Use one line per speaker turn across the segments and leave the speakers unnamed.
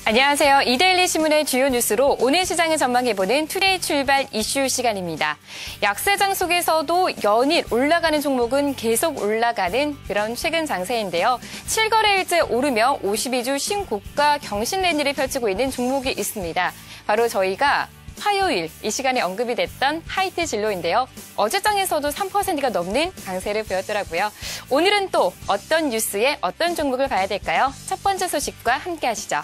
안녕하세요. 이데일리 신문의 주요 뉴스로 오늘 시장을 전망해보는 투데이 출발 이슈 시간입니다. 약세장 속에서도 연일 올라가는 종목은 계속 올라가는 그런 최근 장세인데요. 7거래일째 오르며 52주 신고가 경신 랠리를 펼치고 있는 종목이 있습니다. 바로 저희가 화요일 이 시간에 언급이 됐던 하이트 진로인데요. 어제 장에서도 3%가 넘는 강세를 보였더라고요. 오늘은 또 어떤 뉴스에 어떤 종목을 봐야 될까요? 첫 번째 소식과 함께 하시죠.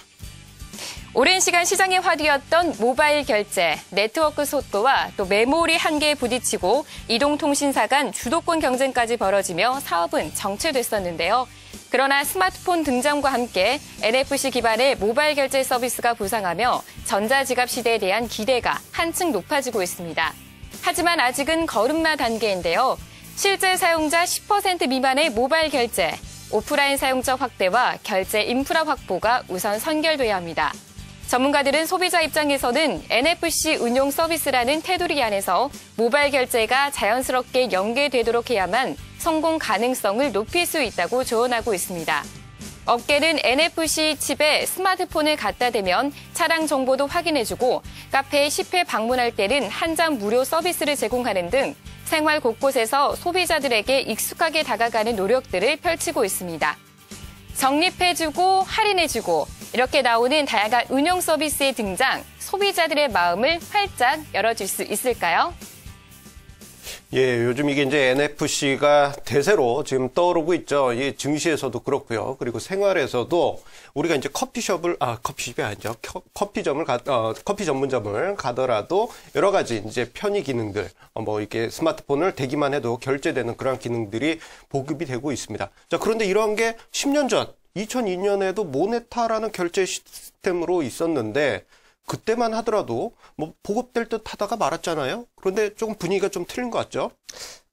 오랜 시간 시장의 화두였던 모바일 결제, 네트워크 속도와 또 메모리 한계에 부딪히고 이동통신사 간 주도권 경쟁까지 벌어지며 사업은 정체됐었는데요. 그러나 스마트폰 등장과 함께 NFC 기반의 모바일 결제 서비스가 부상하며 전자지갑 시대에 대한 기대가 한층 높아지고 있습니다. 하지만 아직은 걸음마 단계인데요. 실제 사용자 10% 미만의 모바일 결제, 오프라인 사용자 확대와 결제 인프라 확보가 우선 선결돼야 합니다. 전문가들은 소비자 입장에서는 NFC 운용 서비스라는 테두리 안에서 모바일 결제가 자연스럽게 연계되도록 해야만 성공 가능성을 높일 수 있다고 조언하고 있습니다. 업계는 NFC 칩에 스마트폰을 갖다 대면 차량 정보도 확인해주고 카페에 10회 방문할 때는 한 장 무료 서비스를 제공하는 등 생활 곳곳에서 소비자들에게 익숙하게 다가가는 노력들을 펼치고 있습니다. 적립해주고 할인해주고 이렇게 나오는 다양한 운용 서비스의 등장, 소비자들의 마음을 활짝 열어줄 수 있을까요?
예, 요즘 이게 이제 NFC가 대세로 지금 떠오르고 있죠. 이 증시에서도 그렇고요. 그리고 생활에서도 우리가 이제 커피숍이 아니죠. 커피 전문점을 가더라도 여러 가지 이제 편의 기능들, 이렇게 스마트폰을 대기만 해도 결제되는 그런 기능들이 보급이 되고 있습니다. 자, 그런데 이런 게 10년 전, 2002년에도 모네타라는 결제 시스템으로 있었는데, 그때만 하더라도 보급될 듯 하다가 말았잖아요. 그런데 조금 분위기가 좀 틀린 것 같죠?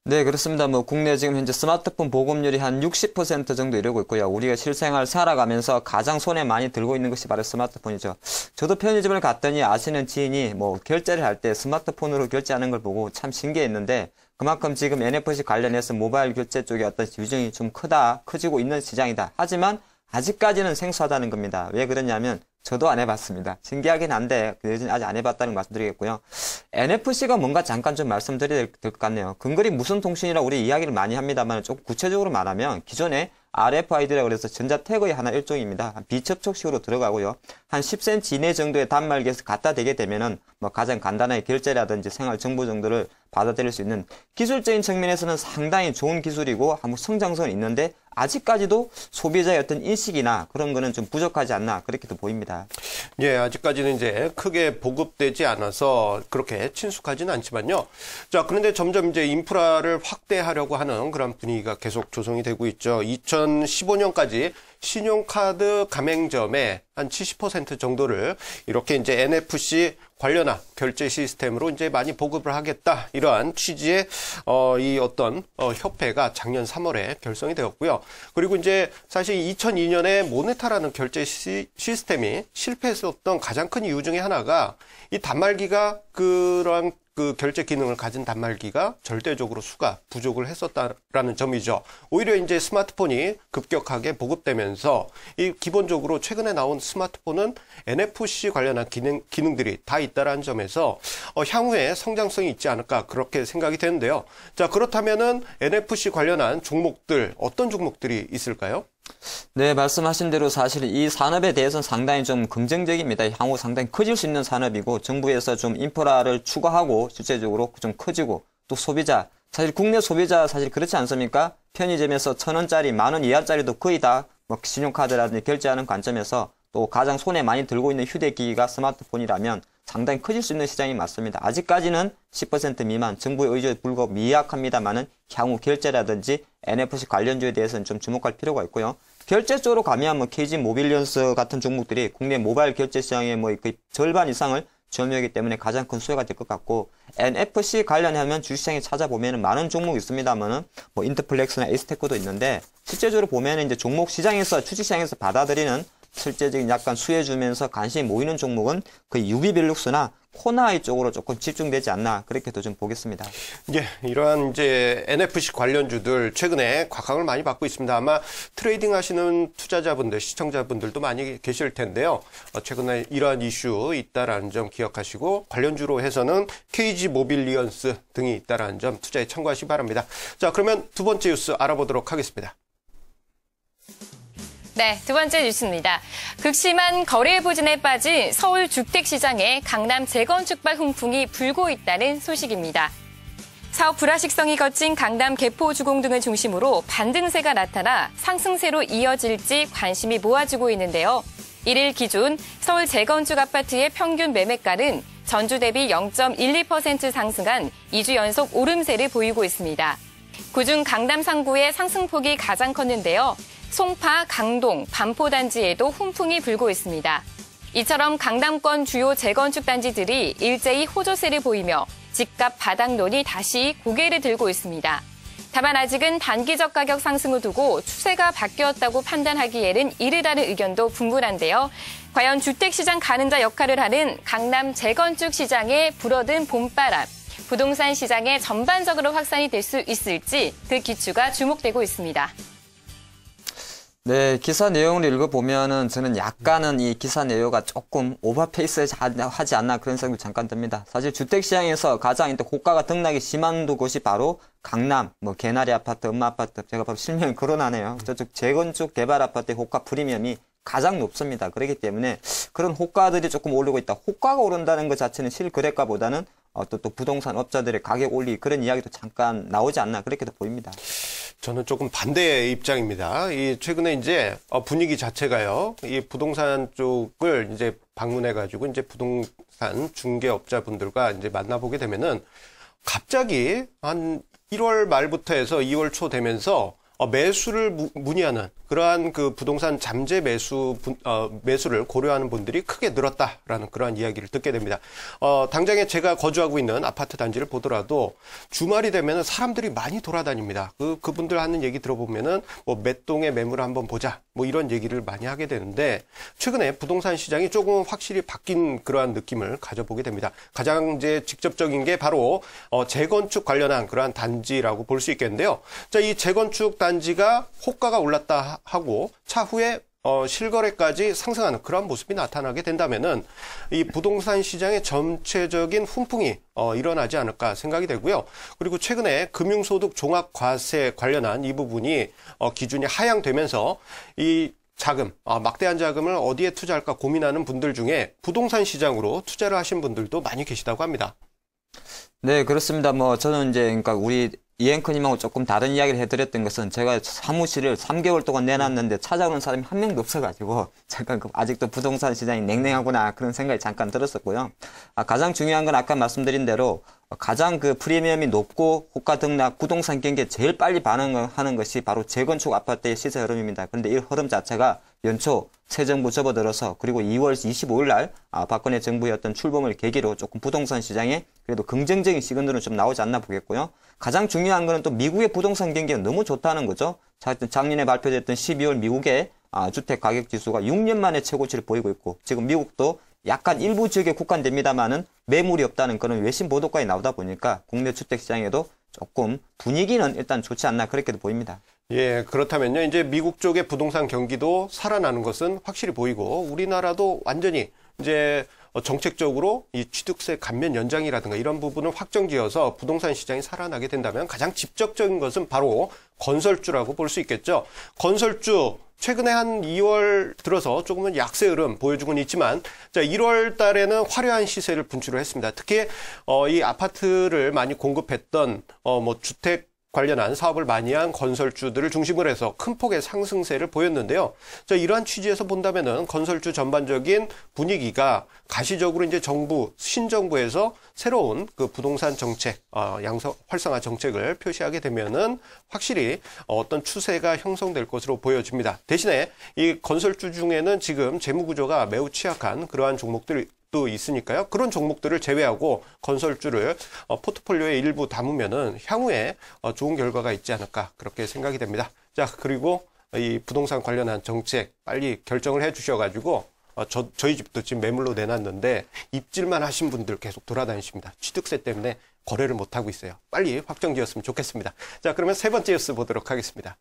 네, 그렇습니다. 국내 지금 현재 스마트폰 보급률이 한 60% 정도 이르고 있고요. 우리가 실생활 살아가면서 가장 손에 많이 들고 있는 것이 바로 스마트폰이죠. 저도 편의점을 갔더니 아시는 지인이 결제를 할 때 스마트폰으로 결제하는 걸 보고 참 신기했는데, 그만큼 지금 NFC 관련해서 모바일 결제 쪽에 어떤 유정이 좀 커지고 있는 시장이다. 하지만 아직까지는 생소하다는 겁니다. 왜 그러냐면 저도 안 해봤습니다. 신기하긴 한데 여전히 아직 안 해봤다는 거 말씀드리겠고요. NFC가 뭔가 잠깐 좀 말씀드려야 될 것 같네요. 근거리 무선 통신이라고 우리 이야기를 많이 합니다만 조금 구체적으로 말하면 기존에 RFID라고 해서 전자태그의 하나 일종입니다. 비접촉식으로 들어가고요. 한 10cm 이내 정도의 단말기에서 갖다 대게 되면은 가장 간단하게 결제라든지 생활 정보 정도를 받아들일 수 있는 기술적인 측면에서는 상당히 좋은 기술이고 한번 성장성은 있는데 아직까지도 소비자의 어떤 인식이나 그런 거는 좀 부족하지 않나 그렇게도 보입니다.
예, 아직까지는 이제 크게 보급되지 않아서 그렇게 친숙하지는 않지만요. 자, 그런데 점점 이제 인프라를 확대하려고 하는 그런 분위기가 계속 조성이 되고 있죠. 2015년까지 신용카드 가맹점의 한 70% 정도를 이렇게 이제 NFC 관련한 결제 시스템으로 이제 많이 보급을 하겠다. 이러한 취지의 이 어떤 협회가 작년 3월에 결성이 되었고요. 그리고 이제 사실 2002년에 모네타라는 결제 시스템이 실패했었던 가장 큰 이유 중에 하나가 이 단말기가 그러한 그 결제 기능을 가진 단말기가 절대적으로 수가 부족을 했었다라는 점이죠. 오히려 이제 스마트폰이 급격하게 보급되면서 이 기본적으로 최근에 나온 스마트폰은 NFC 관련한 기능들이 다 있다라는 점에서 향후에 성장성이 있지 않을까 그렇게 생각이 되는데요. 자, 그렇다면은 NFC 관련한 종목들 어떤 종목들이 있을까요?
네, 말씀하신 대로 사실 이 산업에 대해서는 상당히 좀 긍정적입니다. 향후 상당히 커질 수 있는 산업이고 정부에서 좀 인프라를 추가하고 실제적으로 좀 커지고 또 소비자, 사실 국내 소비자 사실 그렇지 않습니까? 편의점에서 1,000원짜리, 10,000원 이하짜리도 거의 다 신용카드라든지 결제하는 관점에서 또 가장 손에 많이 들고 있는 휴대기기가 스마트폰이라면 상당히 커질 수 있는 시장이 맞습니다. 아직까지는 10% 미만, 정부의 의지에 불구하고 미약합니다만은 향후 결제라든지 NFC 관련주에 대해서는 좀 주목할 필요가 있고요. 결제 쪽으로 가면 KG 모빌리언스 같은 종목들이 국내 모바일 결제 시장의 거의 절반 이상을 점유하기 때문에 가장 큰 수혜가 될 것 같고, NFC 관련하면 주식시장에 찾아보면 많은 종목이 있습니다만은 인터플렉스나 에이스테크도 있는데 실제적으로 보면 이제 종목 시장에서 주식시장에서 받아들이는 실제적인 약간 수혜주면서 관심이 모이는 종목은 거의 유비빌룩스나 코나이 쪽으로 조금 집중되지 않나 그렇게도 좀 보겠습니다.
예, 이러한 이제 NFC 관련주들 최근에 곽강을 많이 받고 있습니다. 아마 트레이딩 하시는 투자자분들, 시청자분들도 많이 계실 텐데요. 최근에 이러한 이슈 있다라는 점 기억하시고 관련주로 해서는 KG 모빌리언스 등이 있다라는 점 투자에 참고하시기 바랍니다. 자, 그러면 두 번째 뉴스 알아보도록 하겠습니다.
네, 두 번째 뉴스입니다. 극심한 거래 부진에 빠진 서울 주택시장에 강남 재건축발 훈풍이 불고 있다는 소식입니다. 사업 불화식성이 거친 강남 개포주공 등을 중심으로 반등세가 나타나 상승세로 이어질지 관심이 모아지고 있는데요. 1일 기준 서울 재건축 아파트의 평균 매매가는 전주 대비 0.12% 상승한 2주 연속 오름세를 보이고 있습니다. 그중 강남 상구의 상승폭이 가장 컸는데요. 송파, 강동, 반포단지에도 훈풍이 불고 있습니다. 이처럼 강남권 주요 재건축 단지들이 일제히 호조세를 보이며 집값 바닥론이 다시 고개를 들고 있습니다. 다만 아직은 단기적 가격 상승을 두고 추세가 바뀌었다고 판단하기에는 이르다는 의견도 분분한데요. 과연 주택시장 가는자 역할을 하는 강남 재건축 시장에 불어든 봄바람, 부동산 시장에 전반적으로 확산이 될 수 있을지 그 기추가 주목되고 있습니다.
네, 기사 내용을 읽어보면은 저는 약간은 이 기사 내용가 조금 오버페이스 하지 않나 그런 생각이 잠깐 듭니다. 사실 주택시장에서 가장 고가가 등락이 심한 곳이 바로 강남, 개나리 아파트, 엄마 아파트, 제가 바로 실명이 거론하네요. 저쪽 재건축 개발 아파트의 호가 프리미엄이 가장 높습니다. 그렇기 때문에 그런 호가들이 조금 오르고 있다. 호가가 오른다는 것 자체는 실거래가보다는 또 부동산 업자들의 가격 올리 그런 이야기도 잠깐 나오지 않나 그렇게도 보입니다.
저는 조금 반대의 입장입니다. 최근에 이제 분위기 자체가요. 이 부동산 쪽을 이제 방문해가지고 이제 부동산 중개업자분들과 이제 만나보게 되면은 갑자기 한 1월 말부터 해서 2월 초 되면서 매수를 문의하는 그러한 그 부동산 잠재 매수를 고려하는 분들이 크게 늘었다라는 그러한 이야기를 듣게 됩니다. 당장에 제가 거주하고 있는 아파트 단지를 보더라도 주말이 되면은 사람들이 많이 돌아다닙니다. 그분들 하는 얘기 들어보면은 몇 동의 매물을 한번 보자. 이런 얘기를 많이 하게 되는데 최근에 부동산 시장이 조금 확실히 바뀐 그러한 느낌을 가져보게 됩니다. 가장 이제 직접적인 게 바로 재건축 관련한 그러한 단지라고 볼 수 있겠는데요. 자, 이 재건축 단지가 호가가 올랐다 하고 차후에 실거래까지 상승하는 그런 모습이 나타나게 된다면은 이 부동산 시장의 전체적인 훈풍이 일어나지 않을까 생각이 되고요. 그리고 최근에 금융소득 종합과세 관련한 이 부분이 기준이 하향되면서 이 자금, 막대한 자금을 어디에 투자할까 고민하는 분들 중에 부동산 시장으로 투자를 하신 분들도 많이 계시다고 합니다.
네, 그렇습니다. 저는 이제 그러니까 우리 이 앵커님하고 조금 다른 이야기를 해드렸던 것은 제가 사무실을 3개월 동안 내놨는데 찾아오는 사람이 한 명도 없어가지고 잠깐 아직도 부동산 시장이 냉랭하구나 그런 생각이 잠깐 들었었고요. 가장 중요한 건 아까 말씀드린 대로 가장 그 프리미엄이 높고 호가 등락 부동산 경기에 제일 빨리 반응하는 것이 바로 재건축 아파트의 시세 흐름입니다. 그런데 이 흐름 자체가 연초 새 정부 접어들어서 그리고 2월 25일 날 박근혜 정부의 어떤 출범을 계기로 조금 부동산 시장에 그래도 긍정적인 시그널은 좀 나오지 않나 보겠고요. 가장 중요한 거는 또 미국의 부동산 경기가 너무 좋다는 거죠. 작년에 발표됐던 12월 미국의 주택 가격 지수가 6년 만에 최고치를 보이고 있고 지금 미국도 약간 일부 지역에 국한됩니다만은 매물이 없다는 그런 외신 보도까지 나오다 보니까 국내 주택 시장에도 조금 분위기는 일단 좋지 않나 그렇게도 보입니다.
예, 그렇다면요. 이제 미국 쪽의 부동산 경기도 살아나는 것은 확실히 보이고 우리나라도 완전히 이제 정책적으로 이 취득세 감면 연장이라든가 이런 부분을 확정지어서 부동산 시장이 살아나게 된다면 가장 직접적인 것은 바로 건설주라고 볼 수 있겠죠. 건설주 최근에 한 2월 들어서 조금은 약세 흐름 보여주고는 있지만 자 1월 달에는 화려한 시세를 분출을 했습니다. 특히 이 아파트를 많이 공급했던 주택 관련한 사업을 많이 한 건설주들을 중심으로 해서 큰 폭의 상승세를 보였는데요. 자, 이러한 취지에서 본다면은 건설주 전반적인 분위기가 가시적으로 이제 신정부에서 새로운 그 부동산 정책, 활성화 정책을 표시하게 되면은 확실히 어떤 추세가 형성될 것으로 보여집니다. 대신에 이 건설주 중에는 지금 재무구조가 매우 취약한 그러한 종목들이 또 있으니까요. 그런 종목들을 제외하고 건설주를 포트폴리오에 일부 담으면은 향후에 좋은 결과가 있지 않을까 그렇게 생각이 됩니다. 자, 그리고 이 부동산 관련한 정책 빨리 결정을 해 주셔가지고 저희 집도 지금 매물로 내놨는데 입질만 하신 분들 계속 돌아다니십니다. 취득세 때문에 거래를 못하고 있어요. 빨리 확정지었으면 좋겠습니다. 자, 그러면 세 번째 뉴스 보도록 하겠습니다.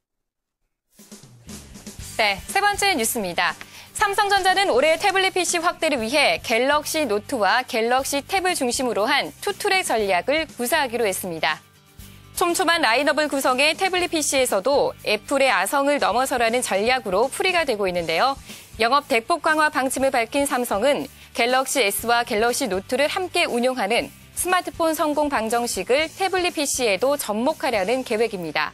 네, 세 번째 뉴스입니다. 삼성전자는 올해 태블릿 PC 확대를 위해 갤럭시 노트와 갤럭시 탭을 중심으로 한 투트랙 전략을 구사하기로 했습니다. 촘촘한 라인업을 구성해 태블릿 PC에서도 애플의 아성을 넘어서라는 전략으로 풀이가 되고 있는데요. 영업 대폭 강화 방침을 밝힌 삼성은 갤럭시 S와 갤럭시 노트를 함께 운용하는 스마트폰 성공 방정식을 태블릿 PC에도 접목하려는 계획입니다.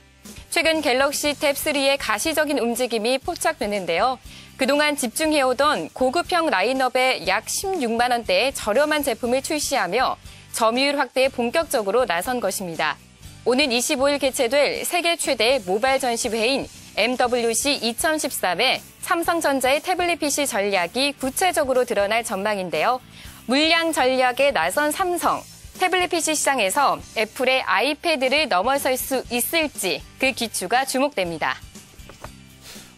최근 갤럭시 탭 3의 가시적인 움직임이 포착됐는데요. 그동안 집중해오던 고급형 라인업에 약 16만 원대의 저렴한 제품을 출시하며 점유율 확대에 본격적으로 나선 것입니다. 오는 25일 개최될 세계 최대 모바일 전시회인 MWC 2013에 삼성전자의 태블릿 PC 전략이 구체적으로 드러날 전망인데요. 물량 전략에 나선 삼성, 태블릿 PC 시장에서 애플의 아이패드를 넘어설 수 있을지 그 기추가 주목됩니다.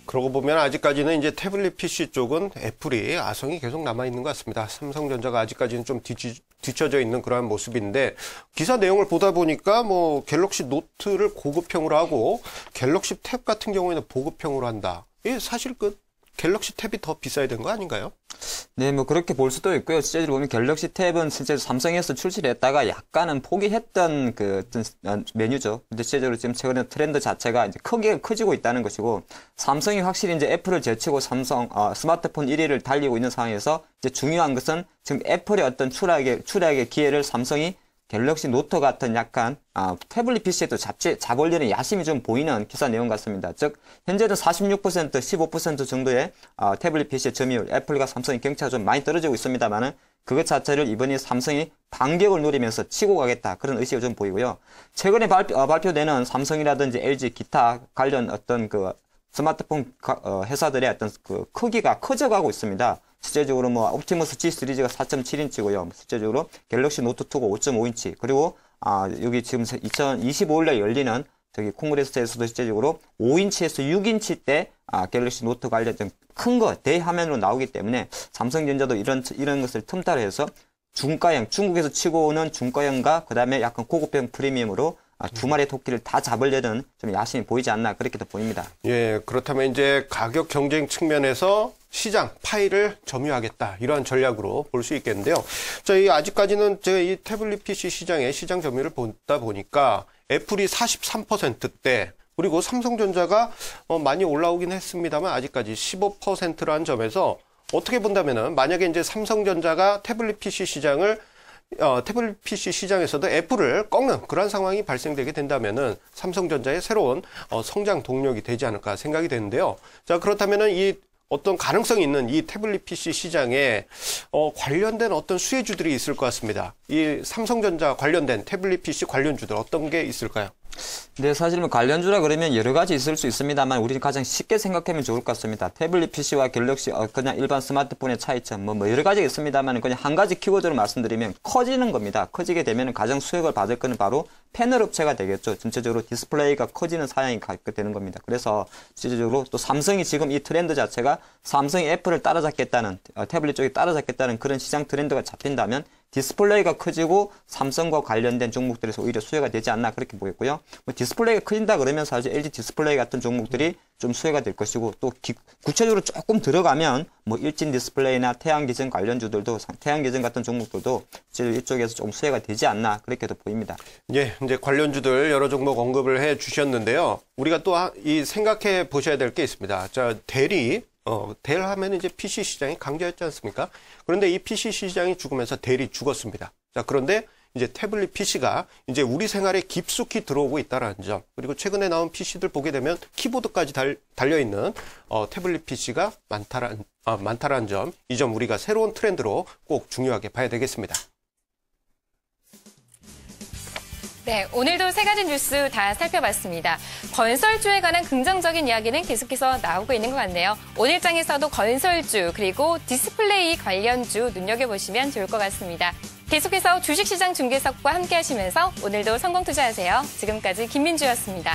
그러고 보면 아직까지는 이제 태블릿 PC 쪽은 애플이 아성이 계속 남아있는 것 같습니다. 삼성전자가 아직까지는 좀 뒤쳐져 있는 그러한 모습인데 기사 내용을 보다 보니까 뭐 갤럭시 노트를 고급형으로 하고 갤럭시 탭 같은 경우에는 보급형으로 한다. 이게 사실 그 갤럭시 탭이 더 비싸야 되는 거 아닌가요?
네, 뭐 그렇게 볼 수도 있고요. 실제로 보면 갤럭시 탭은 실제 삼성에서 출시를 했다가 약간은 포기했던 그 어떤 메뉴죠. 근데 실제로 지금 최근에 트렌드 자체가 이제 크게 커지고 있다는 것이고, 삼성이 확실히 이제 애플을 제치고 삼성 스마트폰 1위를 달리고 있는 상황에서 이제 중요한 것은 지금 애플의 어떤 추락의 기회를 삼성이 갤럭시 노트 같은 약간 태블릿 PC에도 잡으려는 야심이 좀 보이는 기사 내용 같습니다. 즉 현재는 46%, 15% 정도의 태블릿 PC의 점유율, 애플과 삼성의 격차가 좀 많이 떨어지고 있습니다만은 그것 자체를 이번에 삼성이 반격을 노리면서 치고 가겠다, 그런 의식을 좀 보이고요. 최근에 발표되는 삼성이라든지 LG 기타 관련 어떤 그 스마트폰 회사들의 어떤 그 크기가 커져가고 있습니다. 실제적으로 뭐 옵티머스 G 시리즈가 4.7인치고요. 실제적으로 갤럭시 노트 2가 5.5인치. 그리고 여기 지금 2025년에 열리는 저기 콩그레스에서도 실제적으로 5인치에서 6인치 대 갤럭시 노트 관련 큰 거 대화면으로 나오기 때문에 삼성전자도 이런 것을 틈타로 해서 중가형, 중국에서 치고 오는 중가형과 그다음에 약간 고급형 프리미엄으로 두 마리의 토끼를 다 잡으려는 좀 야심이 보이지 않나, 그렇게도 보입니다.
예, 그렇다면 이제 가격 경쟁 측면에서 시장 파이를 점유하겠다, 이러한 전략으로 볼 수 있겠는데요. 저희 아직까지는 제가 이 태블릿 PC 시장의 시장 점유율을 보다 보니까 애플이 43%대, 그리고 삼성전자가 많이 올라오긴 했습니다만 아직까지 15%라는 점에서 어떻게 본다면은 만약에 이제 삼성전자가 태블릿 PC 시장에서도 애플을 꺾는 그런 상황이 발생되게 된다면은 삼성전자의 새로운 성장 동력이 되지 않을까 생각이 되는데요. 자, 그렇다면은 이 어떤 가능성이 있는 이 태블릿 PC 시장에 관련된 어떤 수혜주들이 있을 것 같습니다. 이 삼성전자 관련된 태블릿 PC 관련주들 어떤 게 있을까요?
네, 사실 뭐 관련주라 그러면 여러 가지 있을 수 있습니다만 우리는 가장 쉽게 생각하면 좋을 것 같습니다. 태블릿 PC와 갤럭시 그냥 일반 스마트폰의 차이점 뭐 여러 가지가 있습니다만 그냥 한 가지 키워드로 말씀드리면 커지는 겁니다. 커지게 되면 가장 수혜를 받을 거는 바로 패널 업체가 되겠죠. 전체적으로 디스플레이가 커지는 사양이 갖게 되는 겁니다. 그래서 실질적으로 또 삼성이 지금 이 트렌드 자체가 삼성이 애플을 따라잡겠다는 태블릿 쪽이 따라잡겠다는 그런 시장 트렌드가 잡힌다면 디스플레이가 커지고 삼성과 관련된 종목들에서 오히려 수혜가 되지 않나, 그렇게 보겠고요. 뭐 디스플레이가 커진다 그러면 사실 LG 디스플레이 같은 종목들이 좀 수혜가 될 것이고, 또 구체적으로 조금 들어가면 뭐 일진 디스플레이나 태양기전 관련주들도, 태양기전 같은 종목들도 이쪽에서 좀 수혜가 되지 않나, 그렇게도 보입니다.
예, 이제 관련주들 여러 종목 언급을 해 주셨는데요. 우리가 또 이 생각해 보셔야 될 게 있습니다. 자, 델 하면 이제 PC 시장이 강자였지 않습니까? 그런데 이 PC 시장이 죽으면서 델이 죽었습니다. 자, 그런데 이제 태블릿 PC가 이제 우리 생활에 깊숙이 들어오고 있다는 점, 그리고 최근에 나온 PC들 보게 되면 키보드까지 달려있는 태블릿 PC가 많다라는 점, 이 점 우리가 새로운 트렌드로 꼭 중요하게 봐야 되겠습니다.
네, 오늘도 세 가지 뉴스 다 살펴봤습니다. 건설주에 관한 긍정적인 이야기는 계속해서 나오고 있는 것 같네요. 오늘 장에서도 건설주 그리고 디스플레이 관련주 눈여겨보시면 좋을 것 같습니다. 계속해서 주식시장 중계석과 함께 하시면서 오늘도 성공 투자하세요. 지금까지 김민주였습니다.